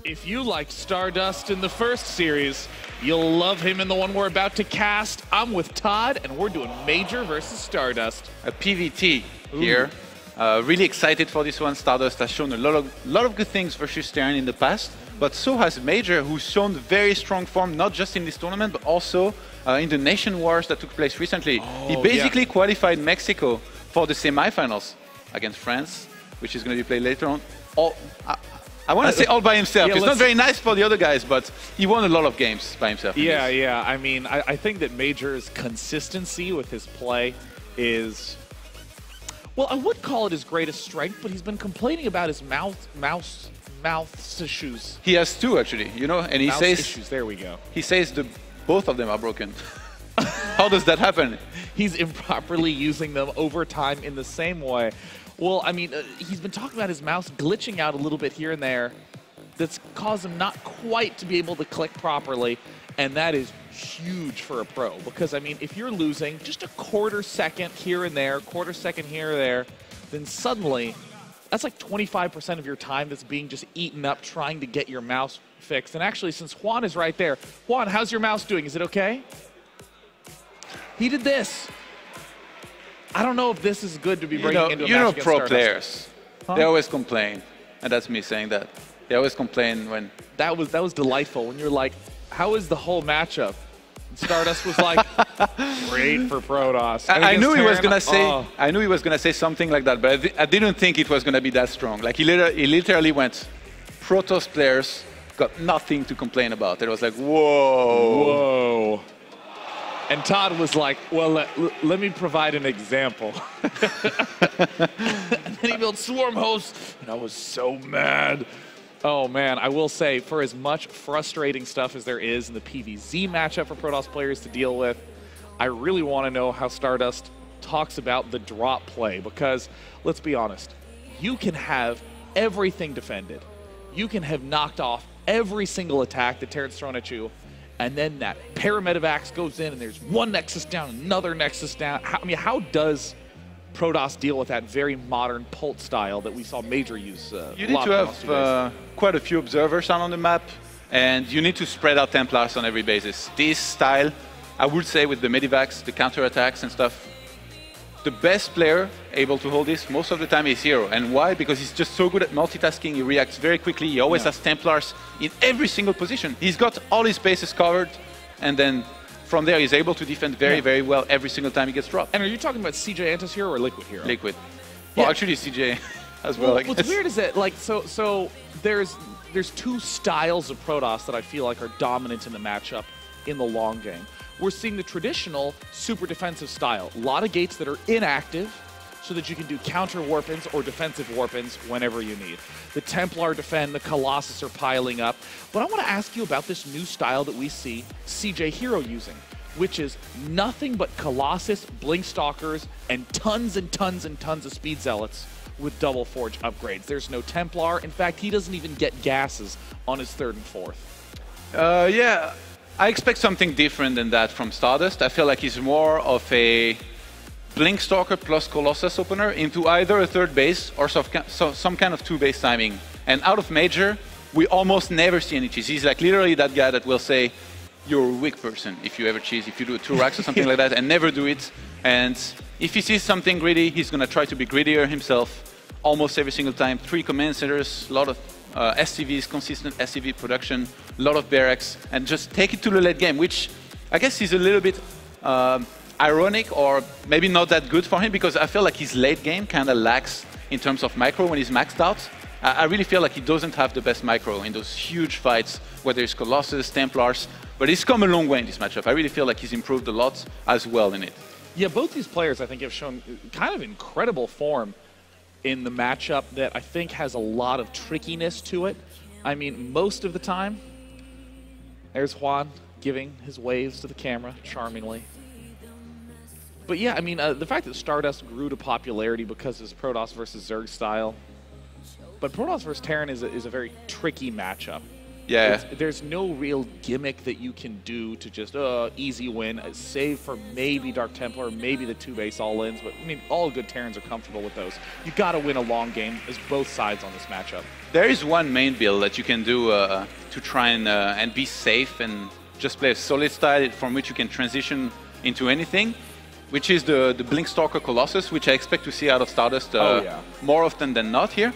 if you liked Stardust in the first series, you'll love him in the one we're about to cast. I'm with Todd, and we're doing MajOr versus Stardust. A PVT here. Really excited for this one. Stardust has shown a lot of good things versus Terran in the past, but so has MajOr, who's shown very strong form, not just in this tournament, but also in the Nation Wars that took place recently. He basically qualified Mexico for the semifinals against France, which is going to be played later on. I want to say all by himself. It's not very nice for the other guys, but he won a lot of games by himself. Yeah. I mean, I think that MajOr's consistency with his play is, well, I would call it his greatest strength, but he's been complaining about his mouth issues. He has two, actually, you know, and he says issues. There we go. He says both of them are broken. How does that happen? He's improperly using them over time in the same way. Well, I mean, he's been talking about his mouse glitching out a little bit here and there. That's caused him not quite to be able to click properly, and that is huge for a pro. Because, I mean, if you're losing just a quarter second here and there, quarter second here or there, then suddenly that's like 25% of your time that's being just eaten up trying to get your mouse fixed. And actually, since Juan is right there, Juan, how's your mouse doing? Is it okay? He did this. I don't know if this is good to be bringing into a match against pro Stardust. players, they always complain, and that's me saying that. They always complain when... That was delightful, when you're like, how is the whole matchup? And Stardust was like, great for Protoss. I knew he was gonna say. I knew he was gonna say something like that, but I didn't think it was gonna be that strong. Like he literally went, Protoss players got nothing to complain about. It was like, whoa. Whoa. And Todd was like, well, let me provide an example. And then he built Swarm Hosts, and I was so mad. Oh, man, I will say, for as much frustrating stuff as there is in the PvZ matchup for Protoss players to deal with, I really want to know how Stardust talks about the drop play, because, let's be honest, you can have everything defended. You can have knocked off every single attack that Terran's thrown at you, and then that Paramedivacs goes in, and there's one Nexus down, another Nexus down. I mean, how does Protoss deal with that very modern Pult style that we saw MajOr use? You need to have quite a few observers on the map, and you need to spread out Templars on every basis. This style, I would say, with the Medivacs, the counterattacks and stuff, the best player able to hold this most of the time is Hero. And why? Because he's just so good at multitasking. He reacts very quickly. He always has Templars in every single position. He's got all his bases covered, and then from there he's able to defend very well every single time he gets dropped. And are you talking about CJ Antis Hero or Liquid Hero? Liquid. Well, actually CJ as well. I guess. What's weird is that, like, so there's two styles of Protoss that I feel like are dominant in the matchup in the long game. We're seeing the traditional super defensive style. A lot of gates that are inactive so that you can do counter warpins or defensive warpins whenever you need. The Templar defend, the Colossus are piling up. But I want to ask you about this new style that we see CJ Hero using, which is nothing but Colossus, Blink Stalkers, and tons and tons of Speed Zealots with double Forge upgrades. There's no Templar. In fact, he doesn't even get gases on his third and fourth. Yeah. I expect something different than that from Stardust. I feel like he's more of a Blink Stalker plus Colossus opener into either a third base or some kind of two-base timing. And out of MajOr, we almost never see any cheese. He's like literally that guy that will say, you're a weak person if you ever cheese, if you do a 2 racks or something like that, and never do it. And if he sees something greedy, he's going to try to be greedier himself almost every single time. 3 command centers, a lot of SCVs, consistent SCV production, a lot of barracks, and just take it to the late game, which I guess is a little bit ironic or maybe not that good for him, because I feel like his late game kind of lacks in terms of micro when he's maxed out. I really feel like he doesn't have the best micro in those huge fights, whether it's Colossus, Templars, but he's come a long way in this matchup. I really feel like he's improved a lot as well in it. Yeah, both these players I think have shown kind of incredible form in the matchup that I think has a lot of trickiness to it. I mean, most of the time, there's Juan giving his waves to the camera charmingly. But yeah, I mean, the fact that Stardust grew to popularity because of his Protoss versus Zerg style. But Protoss versus Terran is a very tricky matchup. Yeah. There's no real gimmick that you can do to just easy win, save for maybe Dark Templar, maybe the 2-base all-ins, but I mean, all good Terrans are comfortable with those. You got to win a long game as both sides on this matchup. There is one main build that you can do to try and be safe and just play a solid style from which you can transition into anything, which is the Blinkstalker Colossus, which I expect to see out of Stardust more often than not here.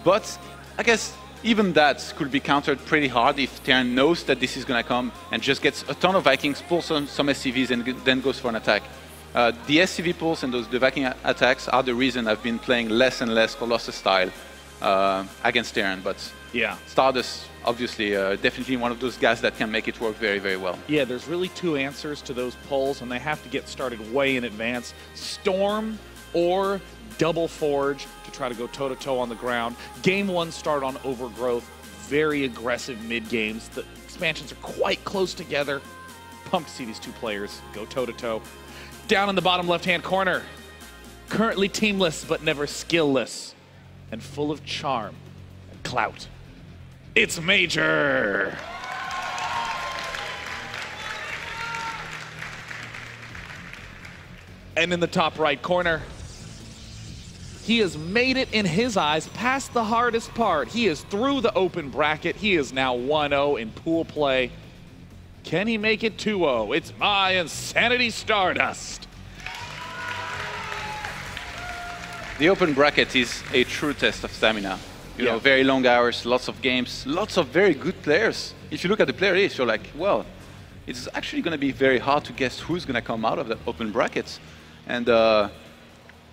But I guess even that could be countered pretty hard if Terran knows that this is going to come and just gets a ton of Vikings, pulls some SCVs, and then goes for an attack. The SCV pulls and the Viking attacks are the reason I've been playing less and less Colossus style against Terran. But yeah, Stardust, obviously, definitely one of those guys that can make it work very, very well. Yeah, there's really two answers to those pulls, and they have to get started way in advance. Storm or Double Forge to try to go toe-to-toe on the ground. Game 1 start on Overgrowth. Very aggressive mid-games. The expansions are quite close together. Pumped to see these two players go toe-to-toe. Down in the bottom left-hand corner. Currently teamless, but never skillless. And full of charm and clout. It's MajOr! And in the top right corner, he has made it in his eyes past the hardest part. He is through the open bracket. He is now 1-0 in pool play. Can he make it 2-0? It's my Insanity Stardust. The open bracket is a true test of stamina. You know, very long hours, lots of games, lots of very good players. If you look at the player list, you're like, well, it's actually going to be very hard to guess who's going to come out of the open brackets. And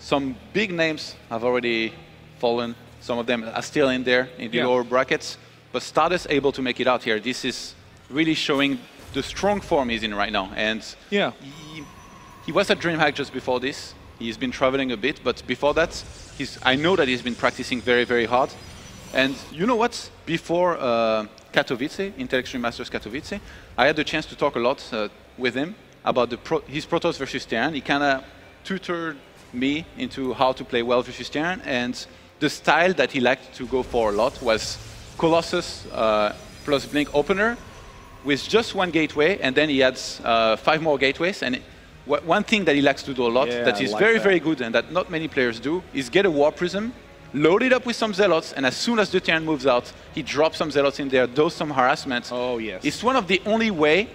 some big names have already fallen. Some of them are still in there in the lower brackets. But Stardust able to make it out here. This is really showing the strong form he's in right now. And he was at DreamHack just before this. He's been traveling a bit, but before that, I know that he's been practicing very, very hard. And you know what? Before Katowice, Intel Extreme Masters Katowice, I had the chance to talk a lot with him about his Protoss versus Terran. He kind of tutored me into how to play well versus Terran, and the style that he liked to go for a lot was Colossus plus Blink opener with just one gateway, and then he adds 5 more gateways. And one thing that he likes to do a lot, that is very, very good and that not many players do, is get a War Prism, load it up with some Zealots, and as soon as the Terran moves out, he drops some Zealots in there, does some harassment. Oh, yes. It's one of the only way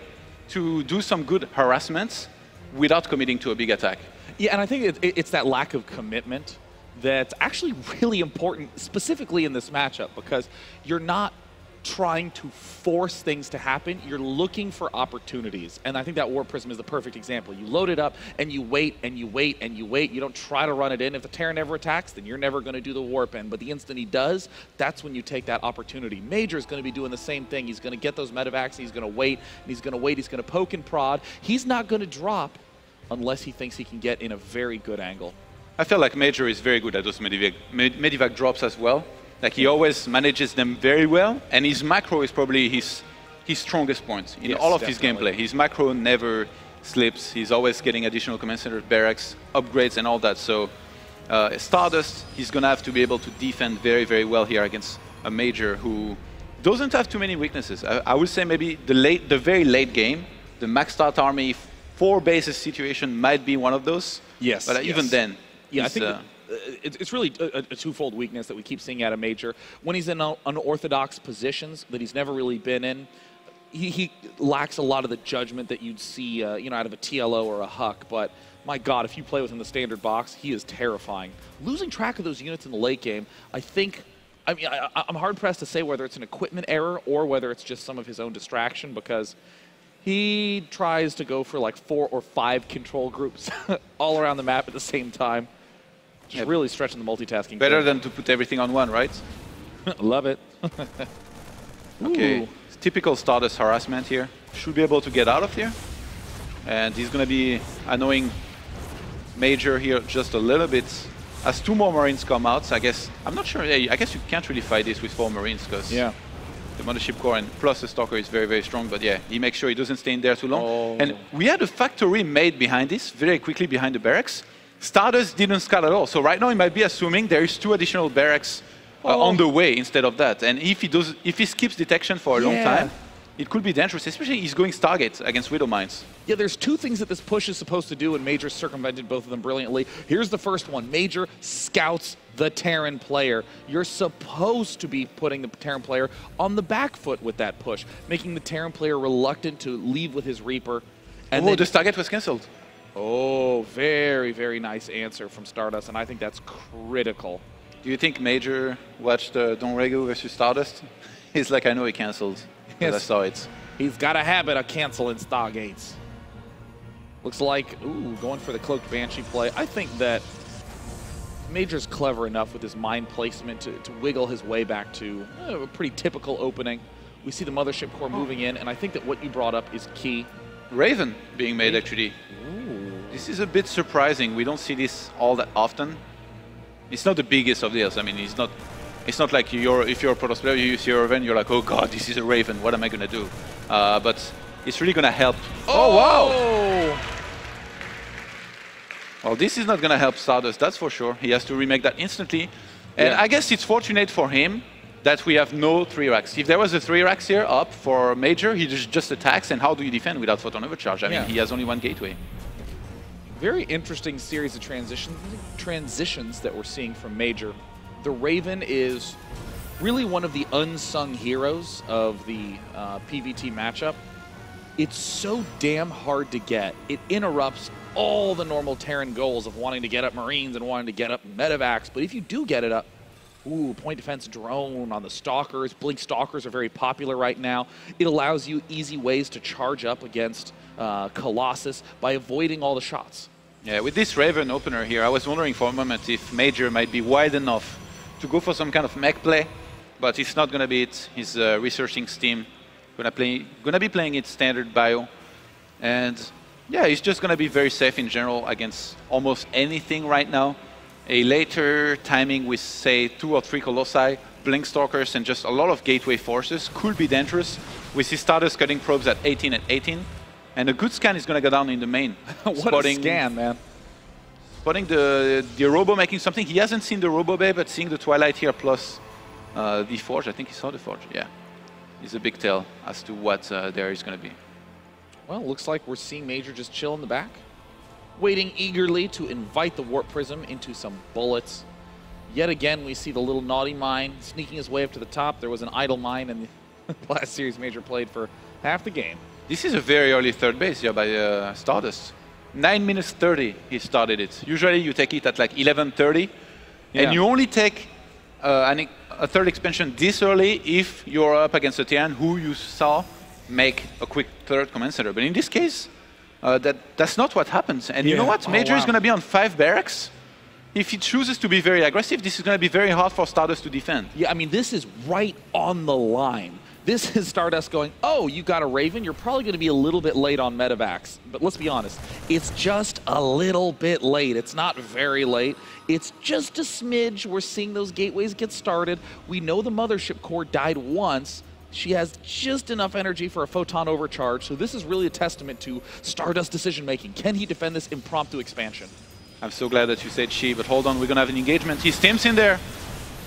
to do some good harassment without committing to a big attack. Yeah, and I think it's that lack of commitment that's actually really important, specifically in this matchup, because you're not trying to force things to happen. You're looking for opportunities. And I think that War Prism is the perfect example. You load it up, and you wait, and you wait, and you wait. You don't try to run it in. If the Terran never attacks, then you're never going to do the warp end. But the instant he does, that's when you take that opportunity. MajOr is going to be doing the same thing. He's going to get those medevacs, and he's going to wait, and he's going to wait. He's going to poke and prod. He's not going to drop unless he thinks he can get in a very good angle. I feel like MajOr is very good at those medevac drops as well. Like, he always manages them very well, and his macro is probably his strongest point in all of his gameplay. His macro never slips. He's always getting additional command center barracks, upgrades, and all that. So Stardust, he's going to have to be able to defend very, very well here against a MajOr who doesn't have too many weaknesses. I would say maybe the very late game, the maxed out army, 4 bases situation might be one of those. Yes. But even then, yeah, I think it's really a twofold weakness that we keep seeing out of MajOr. When he's in unorthodox positions that he's never really been in, he lacks a lot of the judgment that you'd see out of a TLO or a Huck. But my God, if you play within the standard box, he is terrifying. Losing track of those units in the late game, I'm hard-pressed to say whether it's an equipment error or whether it's just some of his own distraction, because he tries to go for like 4 or 5 control groups all around the map at the same time. Just really stretching the multitasking. Better than to put everything on one, right? Love it. Okay, typical Stardust harassment here. Should be able to get out of here. And he's going to be annoying MajOr here just a little bit. As 2 more Marines come out, so I guess, I'm not sure, I guess you can't really fight this with 4 Marines, because the Mothership Core and plus the Stalker is very, very strong. But yeah, he makes sure he doesn't stay in there too long. And we had a factory made behind this, very quickly behind the barracks. Stardust didn't scout at all. So right now he might be assuming there is 2 additional barracks on the way instead of that. And if he skips detection for a long time, it could be dangerous, especially he's going Stargate against Widow Mines. Yeah, there's two things that this push is supposed to do, and MajOr circumvented both of them brilliantly. Here's the first one. MajOr scouts the Terran player. You're supposed to be putting the Terran player on the back foot with that push, making the Terran player reluctant to leave with his Reaper. And the Stargate was cancelled. Oh, very, very nice answer from Stardust, and I think that's critical. Do you think MajOr watched Don Regu versus Stardust? He's like, I know he cancelled. Yes. I saw it. He's got a habit of canceling Stargates. Looks like, ooh, going for the Cloaked Banshee play. I think that MajOr's clever enough with his mine placement to wiggle his way back to a pretty typical opening. We see the Mothership Core moving in, and I think that what you brought up is key. Raven being made, actually. Ooh. This is a bit surprising. We don't see this all that often. It's not the biggest of deals. I mean, it's not like if you're a Protoss player, you see a Raven, you're like, oh god, this is a Raven, what am I going to do? But it's really going to help. Oh, wow! Well, this is not going to help Stardust, that's for sure. He has to remake that instantly. And I guess it's fortunate for him that we have no 3 racks. If there was a 3 racks here up for MajOr, he just attacks, and how do you defend without photon overcharge? I mean, he has only one gateway. Very interesting series of transitions that we're seeing from MajOr. The Raven is really one of the unsung heroes of the PVT matchup. It's so damn hard to get. It interrupts all the normal Terran goals of wanting to get up Marines and wanting to get up Medevacs. But if you do get it up, ooh, point defense drone on the Stalkers. Blink Stalkers are very popular right now. It allows you easy ways to charge up against Colossus by avoiding all the shots. Yeah, with this Raven opener here, I was wondering for a moment if MajOr might be wide enough to go for some kind of mech play, but it's not going to be it. He's researching Steam, gonna be playing it standard bio, and yeah, he's just going to be very safe in general against almost anything right now. A later timing with, say, 2 or 3 Colossi, Blink Stalkers, and just a lot of gateway forces could be dangerous. We see Stardust cutting probes at 18 and 18, and a good scan is going to go down in the main. What a scan, man. Spotting the Robo making something. He hasn't seen the Robo Bay, but seeing the Twilight here plus the Forge, I think he saw the Forge, yeah. Is a big tell as to what there is going to be. Well, looks like we're seeing MajOr just chill in the back, waiting eagerly to invite the Warp Prism into some bullets. Yet again, we see the little naughty mine sneaking his way up to the top. There was an idle mine in the last series MajOr played for half the game. This is a very early third base here by Stardust. 9 minutes 30 he started it. Usually you take it at like 11:30, and you only take a third expansion this early if you're up against a Terran who you saw make a quick third command center. But in this case, that's not what happens. And you know what? MajOr is going to be on 5 barracks. If he chooses to be very aggressive, this is going to be very hard for Stardust to defend. Yeah, I mean, this is right on the line. This is Stardust going, oh, you got a Raven, you're probably going to be a little bit late on Medevacs. But let's be honest, it's just a little bit late. It's not very late. It's just a smidge. We're seeing those gateways get started. We know the Mothership Core died once. She has just enough energy for a photon overcharge. So this is really a testament to Stardust decision-making. Can he defend this impromptu expansion? I'm so glad that you said she, but hold on, we're going to have an engagement. He stimps in there.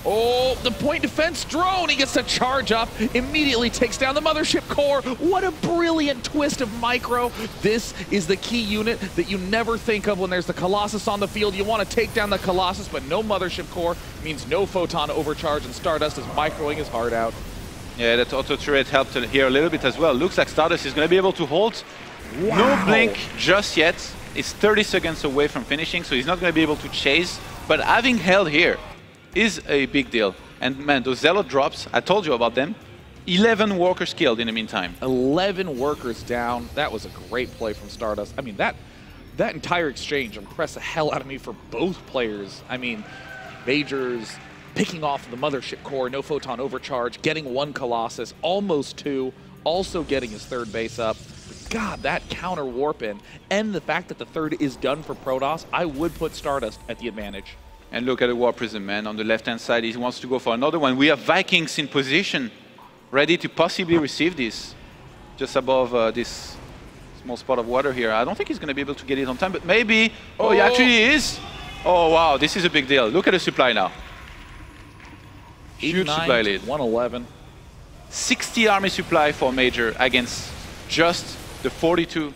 Oh, the point defense drone! He gets to charge up, immediately takes down the Mothership Core. What a brilliant twist of Micro. This is the key unit that you never think of when there's the Colossus on the field. You want to take down the Colossus, but no Mothership Core means no photon overcharge, and Stardust is microing his heart out. Yeah, that auto turret helped here a little bit as well. Looks like Stardust is going to be able to hold. Wow. No blink just yet. It's 30 seconds away from finishing, so he's not going to be able to chase. But having held here is a big deal. And man, those Zealot drops, I told you about them. 11 workers killed in the meantime. 11 workers down. That was a great play from Stardust. I mean, that entire exchange impressed the hell out of me for both players. I mean, MajOr's picking off the Mothership Core, no photon overcharge, getting 1 Colossus, almost 2, also getting his third base up. God, that counter warp in, and the fact that the third is done for Protoss, I would put Stardust at the advantage. And look at the Warp Prism, man. On the left-hand side, he wants to go for another one. We have Vikings in position, ready to possibly receive this, just above this small spot of water here. I don't think he's going to be able to get it on time, but maybe. Oh, he actually is. Oh, wow, this is a big deal. Look at the supply now. Huge 89 supply to lead. 111. 60 army supply for Major against just the 42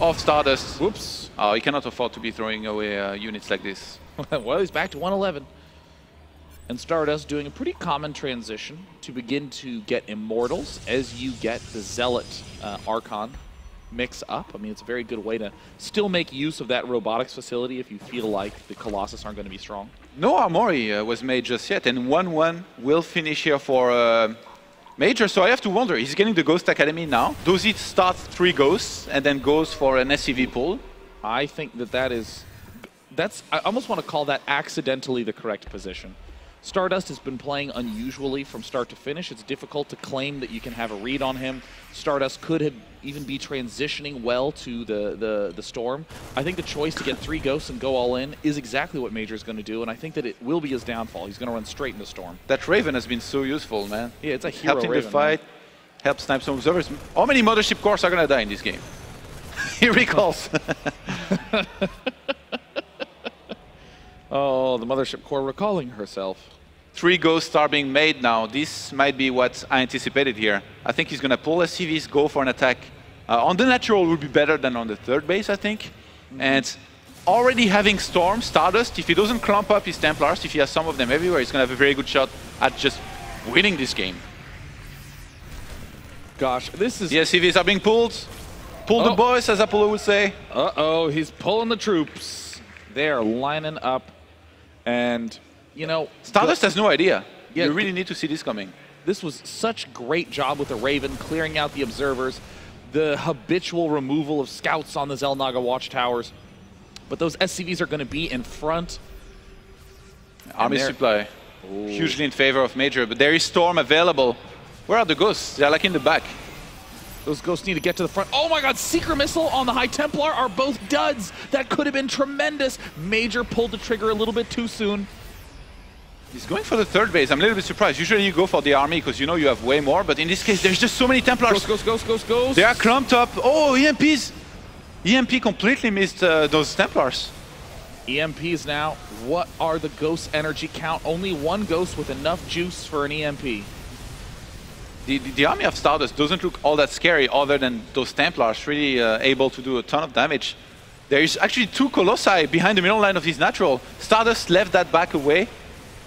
of Stardust. Whoops. Oh, he cannot afford to be throwing away units like this. Well, he's back to 111. And Stardust doing a pretty common transition to begin to get Immortals as you get the Zealot Archon mix up. I mean, it's a very good way to still make use of that robotics facility if you feel like the Colossus aren't going to be strong. No Armory was made just yet, and 1-1 will finish here for Major. So I have to wonder, he's getting the Ghost Academy now. Does he start 3 Ghosts and then goes for an SCV pull? I think that's I almost want to call that accidentally the correct position. Stardust has been playing unusually from start to finish. It's difficult to claim that you can have a read on him. Stardust could even be transitioning well to the Storm. I think the choice to get 3 Ghosts and go all in is exactly what Major is going to do, and I think that it will be his downfall. He's going to run straight into Storm. That Raven has been so useful, man. Yeah, it's a hero Helped in Raven, the fight, helped snipe some observers. How many Mothership Cores are going to die in this game? He recalls. Oh, the Mothership Core recalling herself. 3 Ghosts are being made now. This might be what I anticipated here. I think he's going to pull SCVs, go for an attack. On the natural would be better than on the 3rd base, I think. And already having Storm, Stardust, if he doesn't clump up his Templars, if he has some of them everywhere, he's going to have a very good shot at just winning this game. Gosh, this is... The SCVs are being pulled. Pull the boys, as Apollo would say. Uh-oh, he's pulling the troops. They're lining up. And, you know... Stardust has no idea. Yeah, you really need to see this coming. This was such great job with the Raven, clearing out the observers, the habitual removal of scouts on the Xel'Naga watchtowers. But those SCVs are going to be in front. Army supply. Ooh. Hugely in favor of Major, but there is Storm available. Where are the Ghosts? They're like in the back. Those Ghosts need to get to the front. Oh my god, Secret Missile on the High Templar are both duds. That could have been tremendous. Major pulled the trigger a little bit too soon. He's going for the 3rd base. I'm a little bit surprised. Usually you go for the army because you know you have way more, but in this case there's just so many Templars. Ghosts. They are clumped up. Oh, EMPs. EMP completely missed those Templars. EMPs now. What are the Ghost energy count? Only 1 Ghost with enough juice for an EMP. The army of Stardust doesn't look all that scary other than those Templars really able to do a ton of damage. There is actually 2 Colossi behind the middle line of his natural. Stardust left that back away.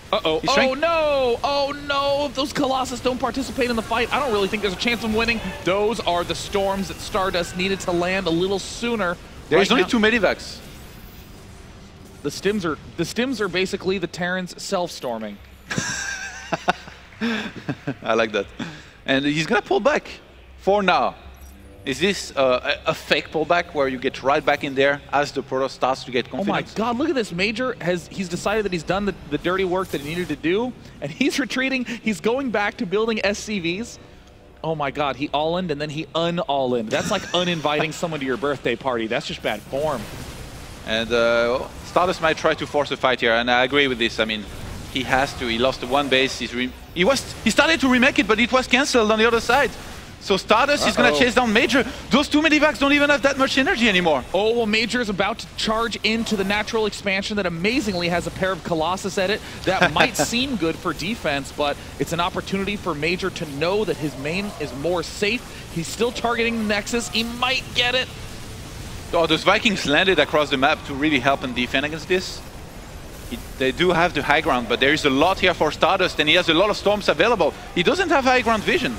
Uh-oh. Oh no! Oh no! If those Colossus don't participate in the fight, I don't really think there's a chance of winning. Those are the storms that Stardust needed to land a little sooner. There's only 2 Medivacs. The stims are basically the Terrans self-storming. I like that. And he's gonna pull back for now. Is this a fake pullback where you get right back in there as the Protoss starts to get confidence? Oh my god, look at this. Major he's decided that he's done the dirty work that he needed to do, and he's retreating. He's going back to building SCVs. Oh my god, he all-ined and then he un-all-ined. That's like uninviting someone to your birthday party. That's just bad form. And Stardust might try to force a fight here, and I agree with this. I mean, he has to. He lost the 1 base. He started to remake it, but it was cancelled on the other side. So Stardust is going to chase down Major. Those 2 Medivacs don't even have that much energy anymore. Oh, well, Major is about to charge into the natural expansion that amazingly has a pair of Colossus at it. That might seem good for defense, but it's an opportunity for Major to know that his main is more safe. He's still targeting the Nexus. He might get it. Oh, those Vikings landed across the map to really help and defend against this. They do have the high ground, but there is a lot here for Stardust, and he has a lot of storms available. He doesn't have high ground vision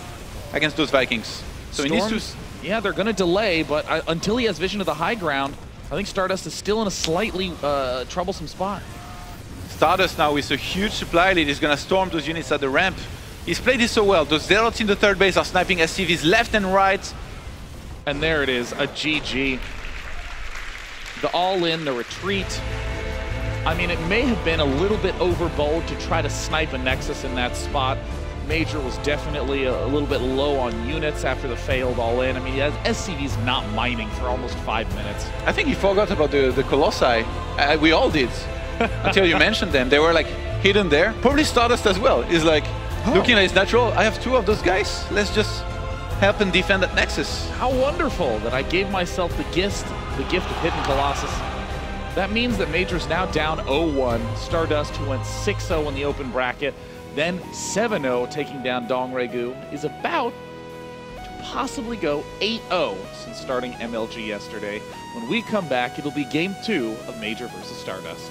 against those Vikings. So Storms, he needs to... Yeah, they're going to delay, but until he has vision of the high ground, I think Stardust is still in a slightly troublesome spot. Stardust now with a huge supply lead is going to storm those units at the ramp. He's played this so well. Those Zealots in the 3rd base are sniping SCVs left and right. And there it is, a GG. The all-in, the retreat. I mean, it may have been a little bit overbold to try to snipe a Nexus in that spot. Major was definitely a little bit low on units after the failed all-in. I mean, he has SCVs not mining for almost 5 minutes. I think he forgot about the Colossi. We all did, until you mentioned them. They were like hidden there. Probably Stardust as well. He's like looking at his natural. I have 2 of those guys. Let's just help and defend that Nexus. How wonderful that I gave myself the gift of hidden Colossus. That means that Major's now down 0-1. Stardust, who went 6-0 in the open bracket. Then 7-0 taking down Dong Regu is about to possibly go 8-0 since starting MLG yesterday. When we come back, it'll be Game 2 of MajOr versus Stardust.